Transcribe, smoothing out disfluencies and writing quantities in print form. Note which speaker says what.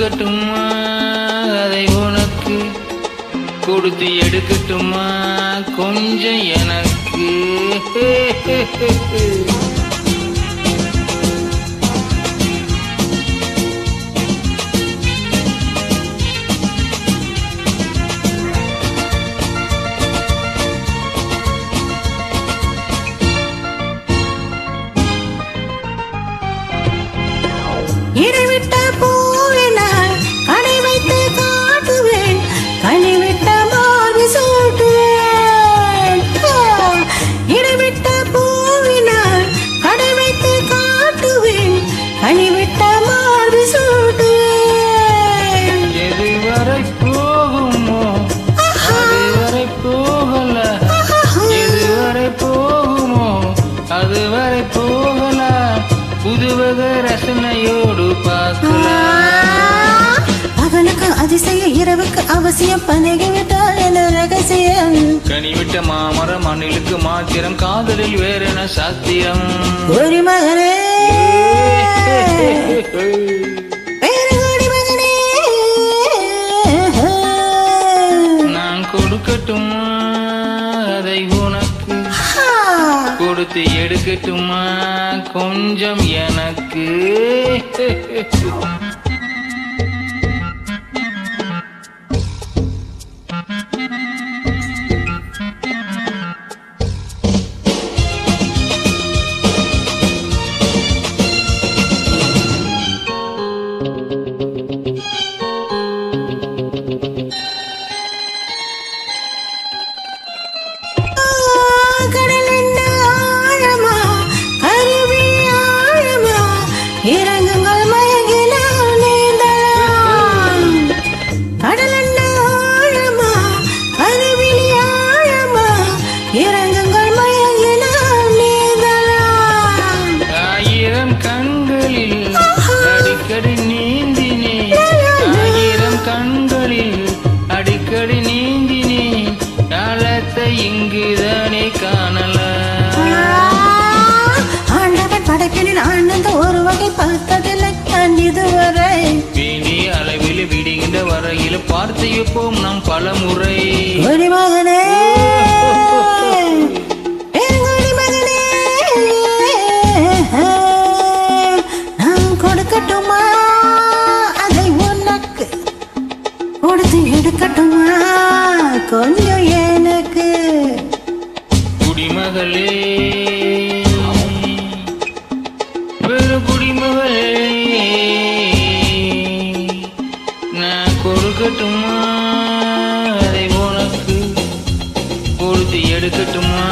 Speaker 1: கொடுக்கட்டுமா அதை உனக்கு, கொடுத்து எடுக்கட்டுமா கொஞ்சம் எனக்கு.
Speaker 2: இடைவிட்ட பூவினால் கடை வைத்து காட்டுவேன், கனிவிட்ட மார்பு சூட்டுவேன். இடைவிட்ட பூவினால் கடை வைத்து காட்டுவேன், கனிவிட்ட மார்பு சூட்டுவேன்.
Speaker 1: எதுவரை போகுமோ அதுவரை போகல, எதுவரை போகுமோ அதுவரை போகல, புதுவக ரசனையோடு பார்க்கலாம்.
Speaker 2: பகலுக்கு அதிசய இரவுக்கு அவசியம், பழகிவிட்டால் என ரகசியம்.
Speaker 1: கனிவிட்ட மாமரம் மண்ணிலுக்கு மாத்திரம், காதலில் வேறென சாத்தியம்.
Speaker 2: ஒரு மகனே பேரங்கோடி மகனே,
Speaker 1: நான் கொடுக்கட்டுமா அதை உனக்கு, கொடுத்து எடுக்கட்டுமா கொஞ்சம் எனக்கு.
Speaker 2: இறங்குங்கள் மயங்கினால் நீந்தலாம். கடல் என்ன ஆழமா அருவிலி ஆழமா, இறங்குங்கள் மயங்கினால் நீந்தலாம்.
Speaker 1: ஆயிரம் கண்களில் அடிக்கடி நீந்தினே, ஆயிரம் கண்களில் அடிக்கடி நீந்தினே, காலத்தை இங்குதானே காணலாம்.
Speaker 2: ஆண்டவன் படைப்பினின் ஆனந்த ஒரு வகை பார்த்ததில்லை நான் இதுவரை.
Speaker 1: வேண்டிய அளவில் விடுகின்ற வரையில் பார்த்திருப்போம் நாம் பல முறை.
Speaker 2: ஒரு மகனே பேரங்கோடி மகனே, நான் கொடுக்கட்டுமா அதை உனக்கு, கொடுத்து எடுக்கட்டுமா கொஞ்சம் எனக்கு.
Speaker 1: குடிமகளே வெறு குடிமகளே, நான் கொடுக்கட்டுமா அதை உனக்கு, கொடுத்து எடுக்கட்டுமா